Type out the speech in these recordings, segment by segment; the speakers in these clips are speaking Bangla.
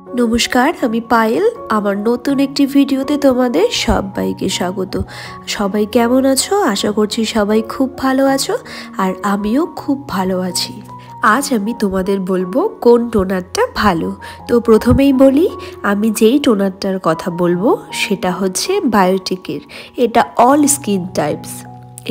নমস্কার, আমি পায়েল। আমার নতুন একটি ভিডিওতে তোমাদের সবাইকে স্বাগত। সবাই কেমন আছো? আশা করছি সবাই খুব ভালো আছো, আর আমিও খুব ভালো আছি। আজ আমি তোমাদের বলবো কোন টোনারটা ভালো। তো প্রথমেই বলি, আমি যেই টোনারটার কথা বলবো সেটা হচ্ছে বায়োটিকের। এটা অল স্কিন টাইপস।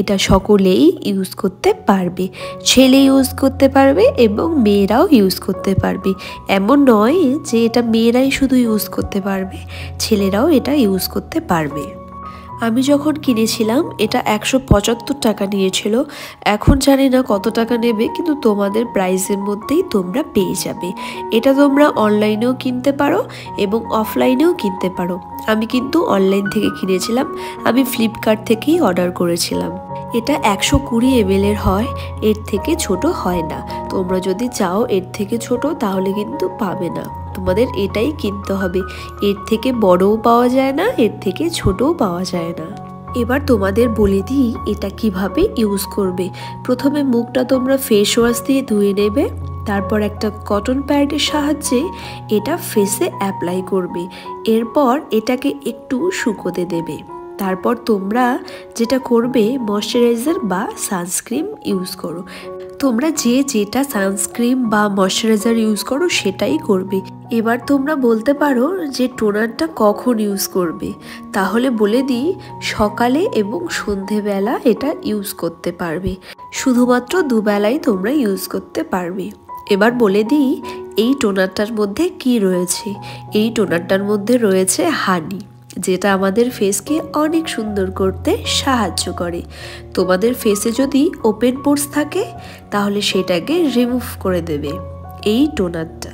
এটা সকলেই ইউজ করতে পারবে, ছেলে ইউজ করতে পারবে এবং মেয়েরাও ইউজ করতে পারবে। এমন নয় যে এটা মেয়েরাই শুধু ইউজ করতে পারবে, ছেলেরাও এটা ইউজ করতে পারবে। আমি যখন কিনেছিলাম এটা 175 টাকা নিয়েছিল। এখন জানি না কত টাকা নেবে, কিন্তু তোমাদের প্রাইসের মধ্যেই তোমরা পেয়ে যাবে। এটা তোমরা অনলাইনেও কিনতে পারো এবং অফলাইনেও কিনতে পারো। আমি কিন্তু অনলাইন থেকে কিনেছিলাম, আমি ফ্লিপকার্ট থেকেই অর্ডার করেছিলাম। এটা 120 ml এর হয়, এর থেকে ছোট হয় না। তোমরা যদি চাও এর থেকে ছোট তাহলে কিন্তু পাবে না, তোমাদের এটাই কিনতে হবে। এর থেকে বড়ও পাওয়া যায় না, এর থেকে ছোটও পাওয়া যায় না। এবার তোমাদের বলে দিই এটা কিভাবে ইউজ করবে। প্রথমে মুখটা তোমরা ফেস ওয়াশ দিয়ে ধুয়ে নেবে, তারপর একটা কটন প্যাডের সাহায্যে এটা ফেসে অ্যাপ্লাই করবে। এরপর এটাকে একটু শুকোতে দেবে। তারপর তোমরা যেটা করবে, ময়শ্চারাইজার বা সানস্ক্রিন ইউজ করো। তোমরা যেটা সানস্ক্রিন বা ময়শ্চারাইজার ইউজ করো সেটাই করবে। এবার তোমরা বলতে পারো যে টোনারটা কখন ইউজ করবে। তাহলে বলে দিই, সকালে এবং সন্ধেবেলা এটা ইউজ করতে পারবে। শুধুমাত্র দুবেলাই তোমরা ইউজ করতে পারবে। এবার বলে দিই এই টোনারটার মধ্যে কি রয়েছে। এই টোনারটার মধ্যে রয়েছে হানি, যেটা আমাদের ফেসকে অনেক সুন্দর করতে সাহায্য করে। তোমাদের ফেসে যদি ওপেন পোরস থাকে তাহলে সেটাকে রিমুভ করে দেবে এই টোনারটা।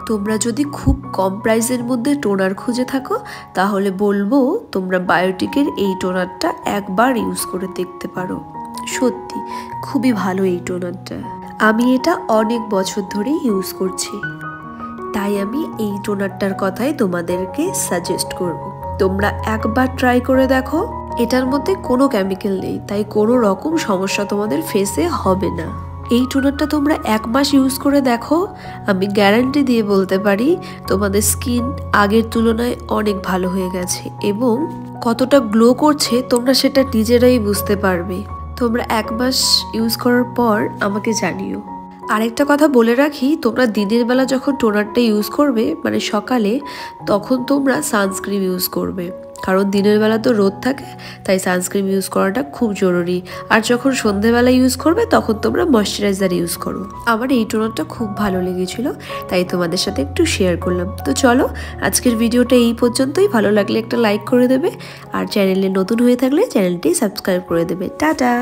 তোমরা যদি খুব কম প্রাইসের মধ্যে টোনার খুঁজে থাকো তাহলে বলবো তোমরা বায়োটিকের এই টোনারটা একবার ইউজ করে দেখতে পারো। সত্যি খুবই ভালো এই টোনারটা। আমি এটা অনেক বছর ধরে ইউজ করছি, তাই আমি এই টোনারটার কথাই তোমাদেরকে সাজেস্ট করব। তোমরা একবার ট্রাই করে দেখো। এটার মধ্যে কোনো কেমিক্যাল নেই, তাই কোনো রকম সমস্যা তোমাদের ফেসে হবে না। এই টোনারটা তোমরা 1 মাস ইউজ করে দেখো, আমি গ্যারান্টি দিয়ে বলতে পারি তোমাদের স্কিন আগের তুলনায় অনেক ভালো হয়ে গেছে এবং কতটা গ্লো করছে তোমরা সেটা নিজেরাই বুঝতে পারবে। তোমরা 1 মাস ইউজ করার পর আমাকে জানিও। আরেকটা কথা বলে রাখি, তোমরা দিনের বেলা যখন টোনারটা ইউজ করবে, মানে সকালে, তখন তোমরা সানস্ক্রিন ইউজ করবে। কারণ দিনের বেলা তো রোদ থাকে, তাই সানস্ক্রিন ইউজ করাটা খুব জরুরি। আর যখন সন্ধেবেলা ইউজ করবে তখন তোমরা ময়শ্চারাইজার ইউজ করো। আমার এই টোনারটা খুব ভালো লেগেছিল, তাই তোমাদের সাথে একটু শেয়ার করলাম। তো চলো, আজকের ভিডিওটা এই পর্যন্তই। ভালো লাগলে একটা লাইক করে দেবে, আর চ্যানেলে নতুন হয়ে থাকলে চ্যানেলটি সাবস্ক্রাইব করে দেবে। টাটা।